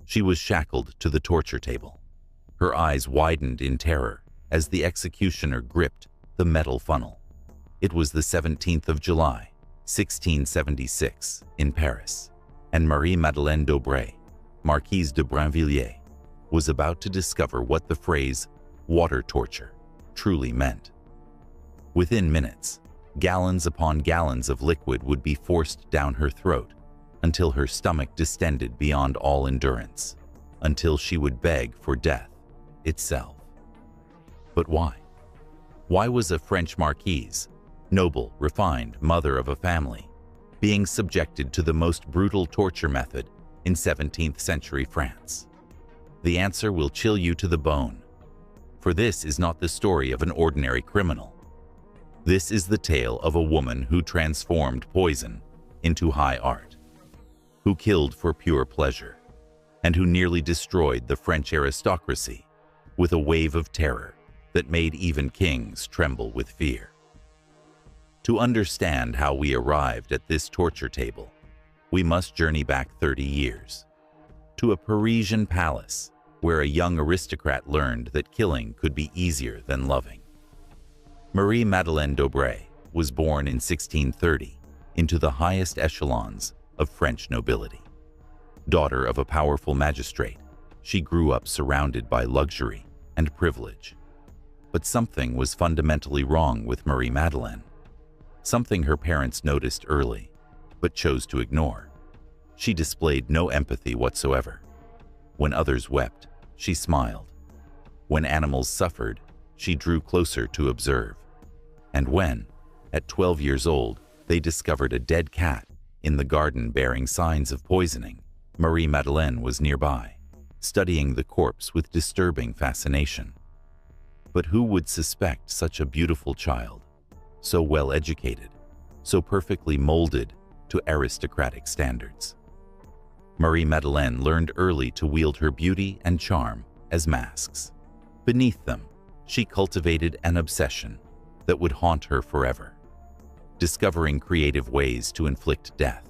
She was shackled to the torture table. Her eyes widened in terror as the executioner gripped the metal funnel. It was the 17th of July, 1676, in Paris, and Marie-Madeleine d'Aubray, Marquise de Brinvilliers, was about to discover what the phrase water torture truly meant. Within minutes, gallons upon gallons of liquid would be forced down her throat until her stomach distended beyond all endurance, until she would beg for death itself. But why? Why was a French marquise, noble, refined mother of a family, being subjected to the most brutal torture method in 17th century France? The answer will chill you to the bone, for this is not the story of an ordinary criminal. This is the tale of a woman who transformed poison into high art, who killed for pure pleasure, and who nearly destroyed the French aristocracy with a wave of terror that made even kings tremble with fear. To understand how we arrived at this torture table, we must journey back 30 years, to a Parisian palace where a young aristocrat learned that killing could be easier than loving. Marie-Madeleine d'Aubray was born in 1630 into the highest echelons of French nobility. Daughter of a powerful magistrate, she grew up surrounded by luxury and privilege. But something was fundamentally wrong with Marie-Madeleine, something her parents noticed early, but chose to ignore. She displayed no empathy whatsoever. When others wept, she smiled. When animals suffered, she drew closer to observe. And when, at 12 years old, they discovered a dead cat in the garden bearing signs of poisoning, Marie-Madeleine was nearby, studying the corpse with disturbing fascination. But who would suspect such a beautiful child, so well educated, so perfectly molded to aristocratic standards? Marie-Madeleine learned early to wield her beauty and charm as masks. Beneath them, she cultivated an obsession that would haunt her forever, discovering creative ways to inflict death.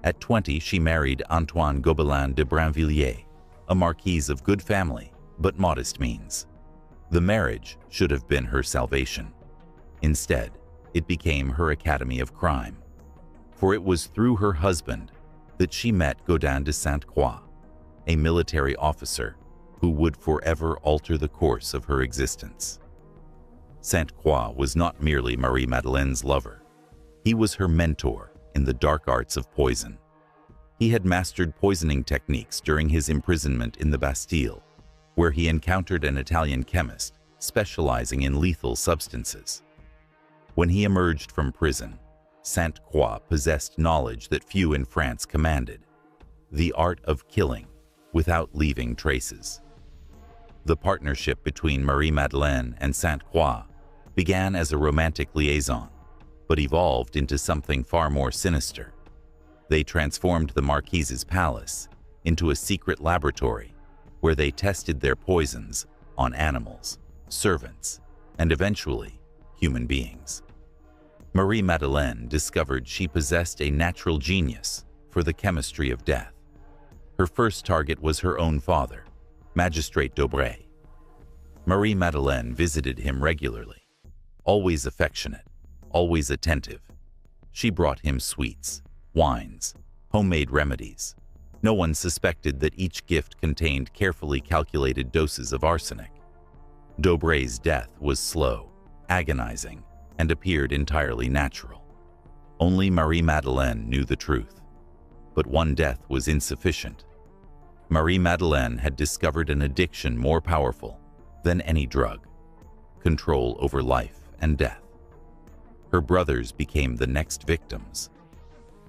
At 20, she married Antoine Gobelin de Brinvilliers, a marquise of good family but modest means. The marriage should have been her salvation. Instead, it became her academy of crime, for it was through her husband that she met Gaudin de Sainte-Croix, a military officer who would forever alter the course of her existence. Sainte-Croix was not merely Marie-Madeleine's lover. He was her mentor in the dark arts of poison. He had mastered poisoning techniques during his imprisonment in the Bastille, where he encountered an Italian chemist specializing in lethal substances. When he emerged from prison, Sainte-Croix possessed knowledge that few in France commanded: the art of killing without leaving traces. The partnership between Marie-Madeleine and Sainte-Croix began as a romantic liaison, but evolved into something far more sinister. They transformed the Marquise's palace into a secret laboratory where they tested their poisons on animals, servants, and eventually human beings. Marie-Madeleine discovered she possessed a natural genius for the chemistry of death. Her first target was her own father, Magistrate d'Aubray. Marie-Madeleine visited him regularly, always affectionate, always attentive. She brought him sweets, wines, homemade remedies. No one suspected that each gift contained carefully calculated doses of arsenic. d'Aubray's death was slow, agonizing, and appeared entirely natural. Only Marie-Madeleine knew the truth. But one death was insufficient. Marie-Madeleine had discovered an addiction more powerful than any drug: control over life and death. Her brothers became the next victims.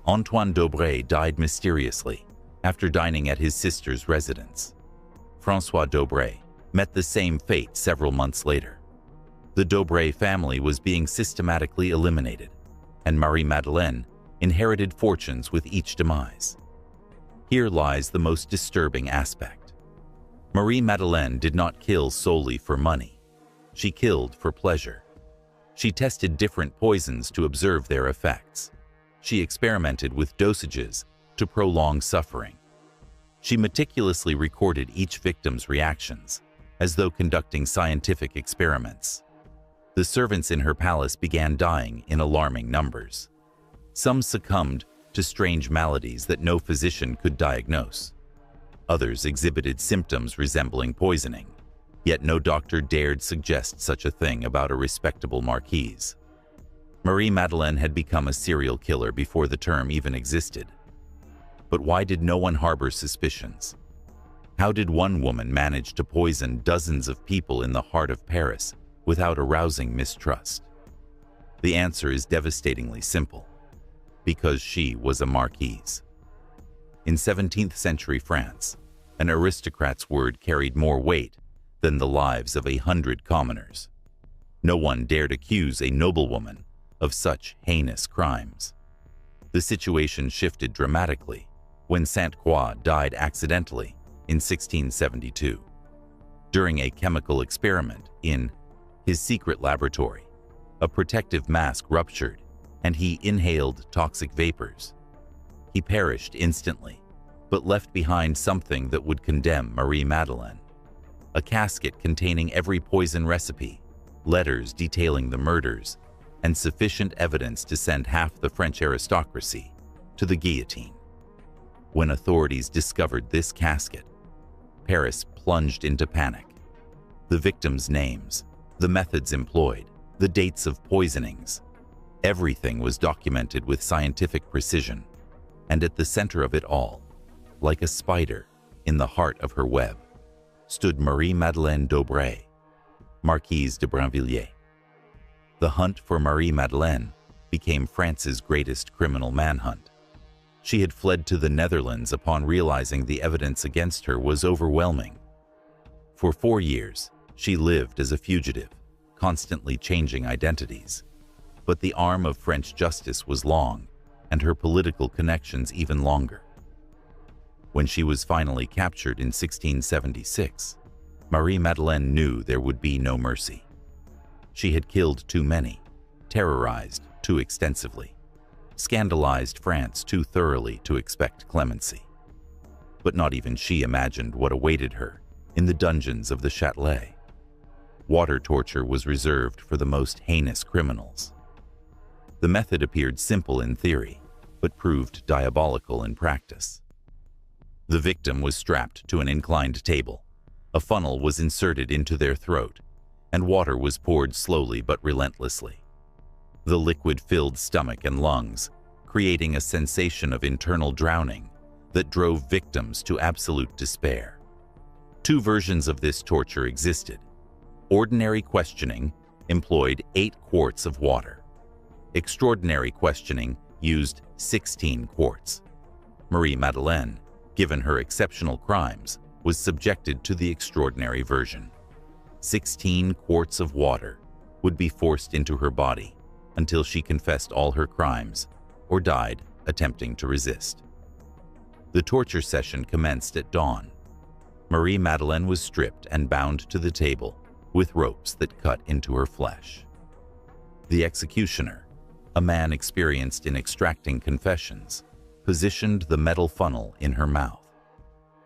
Antoine d'Aubray died mysteriously after dining at his sister's residence. François d'Aubray met the same fate several months later. The d'Aubray family was being systematically eliminated, and Marie-Madeleine inherited fortunes with each demise. Here lies the most disturbing aspect. Marie-Madeleine did not kill solely for money. She killed for pleasure. She tested different poisons to observe their effects. She experimented with dosages to prolong suffering. She meticulously recorded each victim's reactions, as though conducting scientific experiments. The servants in her palace began dying in alarming numbers. Some succumbed to strange maladies that no physician could diagnose. Others exhibited symptoms resembling poisoning, yet no doctor dared suggest such a thing about a respectable marquise. Marie-Madeleine had become a serial killer before the term even existed. But why did no one harbor suspicions? How did one woman manage to poison dozens of people in the heart of Paris without arousing mistrust? The answer is devastatingly simple: because she was a marquise. In 17th century France, an aristocrat's word carried more weight than the lives of 100 commoners. No one dared accuse a noblewoman of such heinous crimes. The situation shifted dramatically when Sainte-Croix died accidentally in 1672. During a chemical experiment in his secret laboratory, a protective mask ruptured and he inhaled toxic vapors. He perished instantly, but left behind something that would condemn Marie-Madeleine: a casket containing every poison recipe, letters detailing the murders, and sufficient evidence to send half the French aristocracy to the guillotine. When authorities discovered this casket, Paris plunged into panic. The victims' names, the methods employed, the dates of poisonings, everything was documented with scientific precision, and at the center of it all, like a spider in the heart of her web, stood Marie-Madeleine d'Aubray, Marquise de Brinvilliers. The hunt for Marie-Madeleine became France's greatest criminal manhunt. She had fled to the Netherlands upon realizing the evidence against her was overwhelming. For 4 years, she lived as a fugitive, constantly changing identities. But the arm of French justice was long, and her political connections even longer. When she was finally captured in 1676, Marie-Madeleine knew there would be no mercy. She had killed too many, terrorized too extensively, scandalized France too thoroughly to expect clemency. But not even she imagined what awaited her in the dungeons of the Châtelet. Water torture was reserved for the most heinous criminals. The method appeared simple in theory, but proved diabolical in practice. The victim was strapped to an inclined table. A funnel was inserted into their throat, and water was poured slowly but relentlessly. The liquid filled stomach and lungs, creating a sensation of internal drowning that drove victims to absolute despair. 2 versions of this torture existed. Ordinary questioning employed 8 quarts of water. Extraordinary questioning used 16 quarts. Marie-Madeleine, given her exceptional crimes, was subjected to the extraordinary version. 16 quarts of water would be forced into her body until she confessed all her crimes or died attempting to resist. The torture session commenced at dawn. Marie-Madeleine was stripped and bound to the table with ropes that cut into her flesh. The executioner, a man experienced in extracting confessions, positioned the metal funnel in her mouth.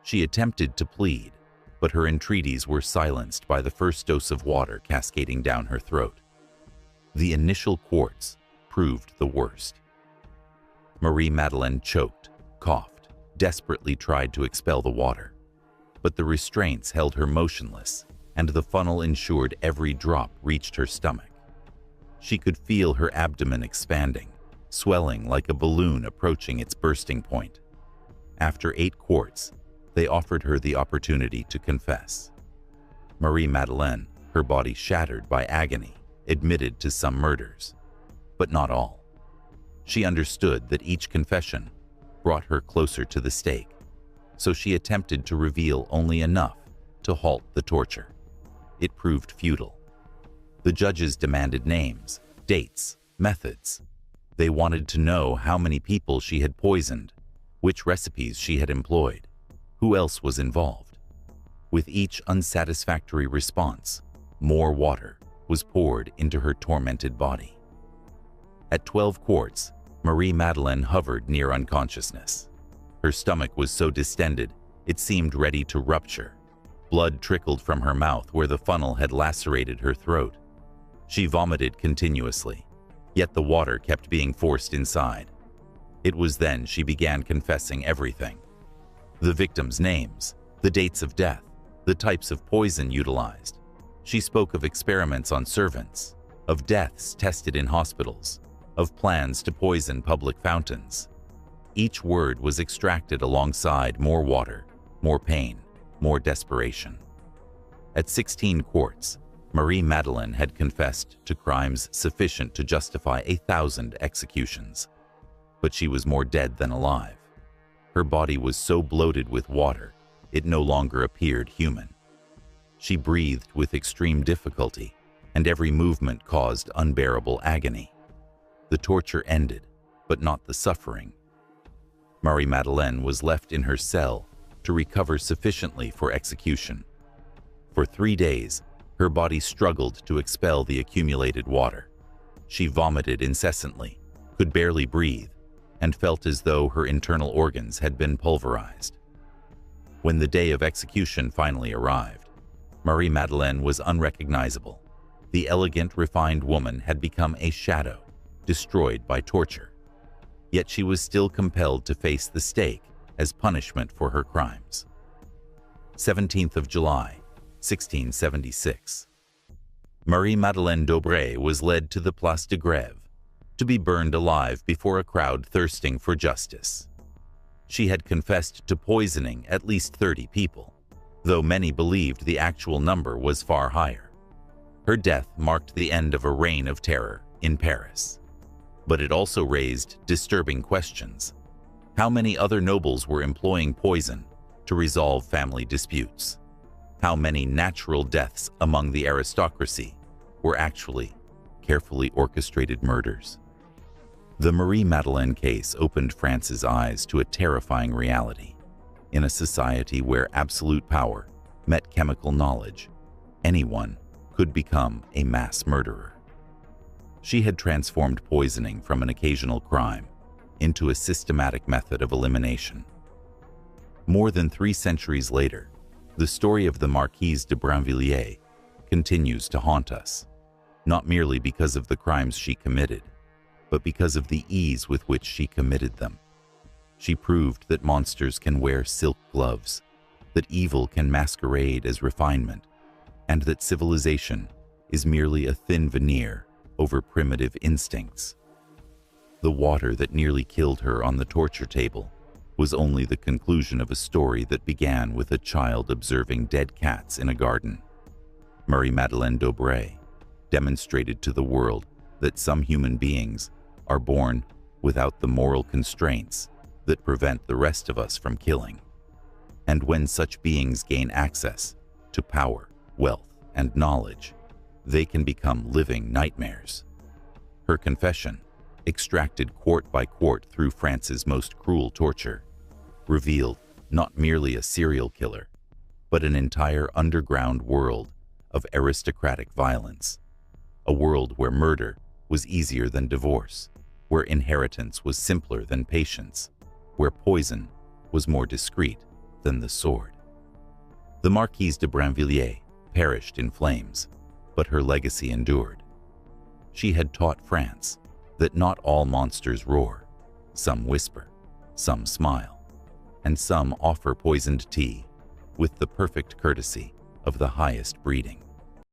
She attempted to plead, but her entreaties were silenced by the first dose of water cascading down her throat. The initial quarts proved the worst. Marie-Madeleine choked, coughed, desperately tried to expel the water. But the restraints held her motionless, and the funnel ensured every drop reached her stomach. She could feel her abdomen expanding, swelling like a balloon approaching its bursting point. After 8 quarts, they offered her the opportunity to confess. Marie-Madeleine, her body shattered by agony, admitted to some murders, but not all. She understood that each confession brought her closer to the stake, so she attempted to reveal only enough to halt the torture. It proved futile. The judges demanded names, dates, methods. They wanted to know how many people she had poisoned, which recipes she had employed, who else was involved. With each unsatisfactory response, more water was poured into her tormented body. At 12 quarts, Marie-Madeleine hovered near unconsciousness. Her stomach was so distended, It seemed ready to rupture. Blood trickled from her mouth where the funnel had lacerated her throat. She vomited continuously, yet the water kept being forced inside. It was then she began confessing everything. The victims' names, the dates of death, the types of poison utilized. She spoke of experiments on servants, of deaths tested in hospitals, of plans to poison public fountains. Each word was extracted alongside more water, more pain, more desperation. At 16 quarts, Marie-Madeleine had confessed to crimes sufficient to justify 1,000 executions. But she was more dead than alive. Her body was so bloated with water, it no longer appeared human. She breathed with extreme difficulty, and every movement caused unbearable agony. The torture ended, but not the suffering. Marie-Madeleine was left in her cell to recover sufficiently for execution. For 3 days, her body struggled to expel the accumulated water. She vomited incessantly, could barely breathe, and felt as though her internal organs had been pulverized. When the day of execution finally arrived, Marie-Madeleine was unrecognizable. The elegant, refined woman had become a shadow, destroyed by torture. Yet she was still compelled to face the stake as punishment for her crimes. 17th of July, 1676. Marie-Madeleine d'Aubray was led to the Place de Grève to be burned alive before a crowd thirsting for justice. She had confessed to poisoning at least 30 people, though many believed the actual number was far higher. Her death marked the end of a reign of terror in Paris. But it also raised disturbing questions. How many other nobles were employing poison to resolve family disputes? How many natural deaths among the aristocracy were actually carefully orchestrated murders? The Marie-Madeleine case opened France's eyes to a terrifying reality. In a society where absolute power met chemical knowledge, anyone could become a mass murderer. She had transformed poisoning from an occasional crime into a systematic method of elimination. More than 3 centuries later, the story of the Marquise de Brinvilliers continues to haunt us, not merely because of the crimes she committed, but because of the ease with which she committed them. She proved that monsters can wear silk gloves, that evil can masquerade as refinement, and that civilization is merely a thin veneer over primitive instincts. The water that nearly killed her on the torture table was only the conclusion of a story that began with a child observing dead cats in a garden. Marie-Madeleine d'Aubray demonstrated to the world that some human beings are born without the moral constraints that prevent the rest of us from killing. And when such beings gain access to power, wealth, and knowledge, they can become living nightmares. Her confession, extracted quart by quart through France's most cruel torture, revealed not merely a serial killer, but an entire underground world of aristocratic violence. A world where murder was easier than divorce, where inheritance was simpler than patience, where poison was more discreet than the sword. The Marquise de Brinvilliers perished in flames, but her legacy endured. She had taught France that not all monsters roar. Some whisper, some smile, and some offer poisoned tea with the perfect courtesy of the highest breeding.